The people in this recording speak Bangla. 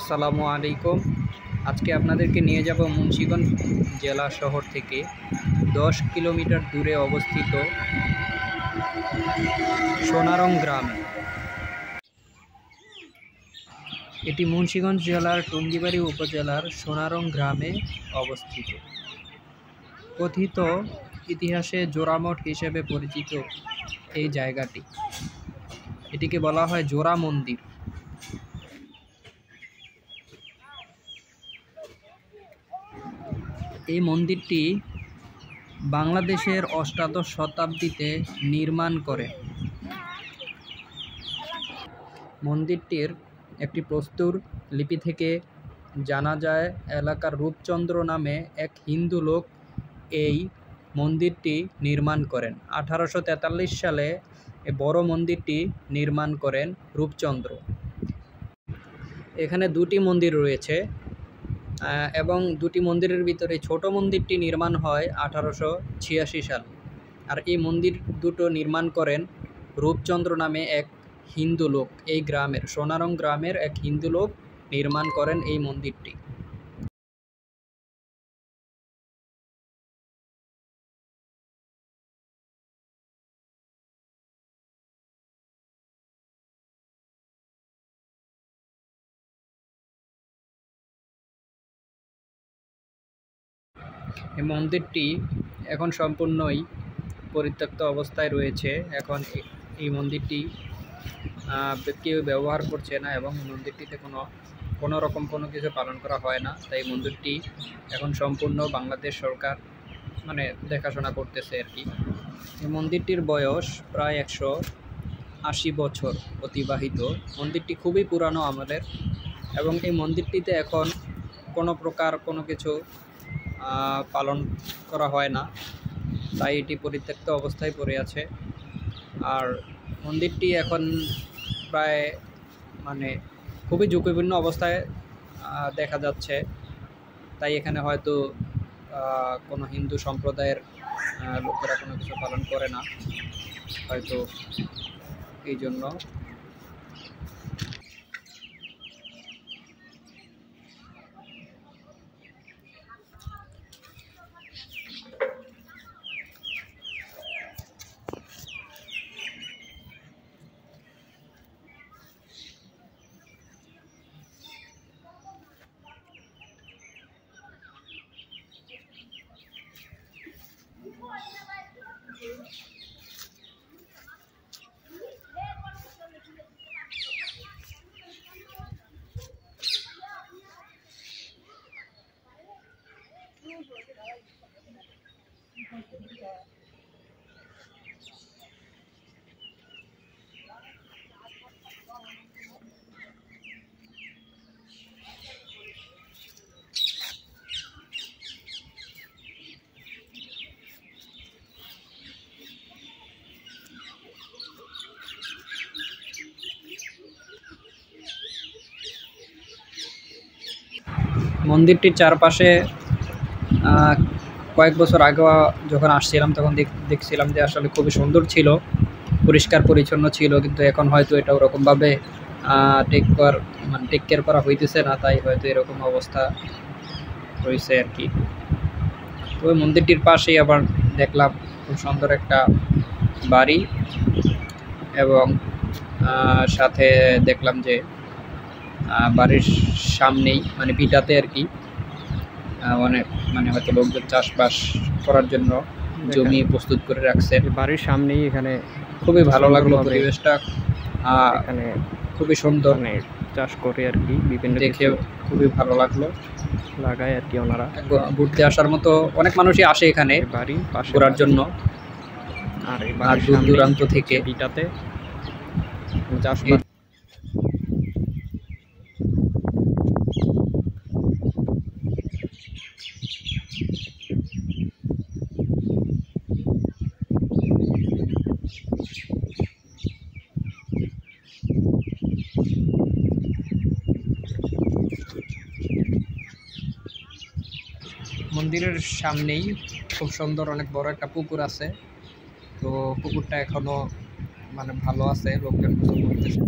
আসসালামু আলাইকুম। আজকে আপনাদেরকে নিয়ে যাব মুন্সিগঞ্জ জেলা শহর থেকে 10 কিলোমিটার দূরে অবস্থিত সোনারং গ্রামে। এটি মুন্সিগঞ্জ জেলার টঙ্গিবাড়ি উপজেলার সোনারং গ্রামে অবস্থিত। কথিত ইতিহাসে জোড়ামঠ হিসেবে পরিচিত এই জায়গাটি। এটিকে বলা হয় জোড়া মন্দির। এই মন্দিরটি বাংলাদেশের অষ্টাদশ শতাব্দীতে নির্মাণ করে। মন্দিরটির একটি প্রস্তর লিপি থেকে জানা যায়, এলাকার রূপচন্দ্র নামে এক হিন্দু লোক এই মন্দিরটি নির্মাণ করেন। 1843 সালে এই বড় মন্দিরটি নির্মাণ করেন রূপচন্দ্র। এখানে দুটি মন্দির রয়েছে এবং দুটি মন্দিরের ভিতরে ছোট মন্দিরটি নির্মাণ হয় 1886 সালে। আর এই মন্দির দুটো নির্মাণ করেন রূপচন্দ্র নামে এক হিন্দু লোক। এই গ্রামের সোনারং গ্রামের এক হিন্দু লোক নির্মাণ করেন এই মন্দিরটি। এই মন্দিরটি এখন সম্পূর্ণই পরিত্যক্ত অবস্থায় রয়েছে। এখন এই মন্দিরটি কেউ ব্যবহার করছে না এবং মন্দিরটিতে কোনো রকম কোনো কিছু পালন করা হয় না। তাই মন্দিরটি এখন সম্পূর্ণ বাংলাদেশ সরকার দেখাশোনা করতেছে আর কি। এই মন্দিরটির বয়স প্রায় 180 বছর অতিবাহিত। মন্দিরটি খুবই পুরানো আমলের এবং এই মন্দিরটিতে এখন কোনো প্রকার কোনো কিছু পালন করা হয় না, তাই এটি পরিত্যক্ত অবস্থায় পড়ে আছে। আর মন্দিরটি এখন প্রায় খুবই ঝুঁকিপূর্ণ অবস্থায় দেখা যাচ্ছে। তাই এখানে হয়তো কোনো হিন্দু সম্প্রদায়ের লোকেরা কোনো কিছু পালন করে না, হয়তো এই জন্য। মন্দিরটির চারপাশে কয়েক বছর আগে যখন আসছিলাম তখন দেখছিলাম যে আসলে খুবই সুন্দর ছিল, পরিষ্কার পরিচ্ছন্ন ছিল। কিন্তু এখন হয়তো এটা ওরকমভাবে টেক কেয়ার করা হইতেছে না, তাই হয়তো এরকম অবস্থা রয়েছে আর কি। তো ওই মন্দিরটির পাশেই আবার দেখলাম খুব সুন্দর একটা বাড়ি এবং সাথে দেখলাম যে বাড়ির সামনেই ভিটাতে আর কি হয়তো লোকজন চাষবাস করার জন্য জমি প্রস্তুত করে রাখছে বাড়ির সামনেই। এখানে খুবই ভালো লাগলো পরিবেশটা, এখানে খুবই সুন্দর চাষ করে আর কি, বিভিন্ন দেখে খুবই ভালো লাগলো, লাগায় আর কি। ওনারা ঘুরতে আসার মতো অনেক মানুষই আসে এখানে বাড়ি পাশে ঘোরার জন্য, আর দূর দূরান্ত থেকে ভিটাতে চাষবাস। মন্দিরের সামনেই খুব সুন্দর অনেক বড় একটা পুকুর আছে। তো পুকুরটা এখনো ভালো আছে, লোকজন গোসল করতেছে।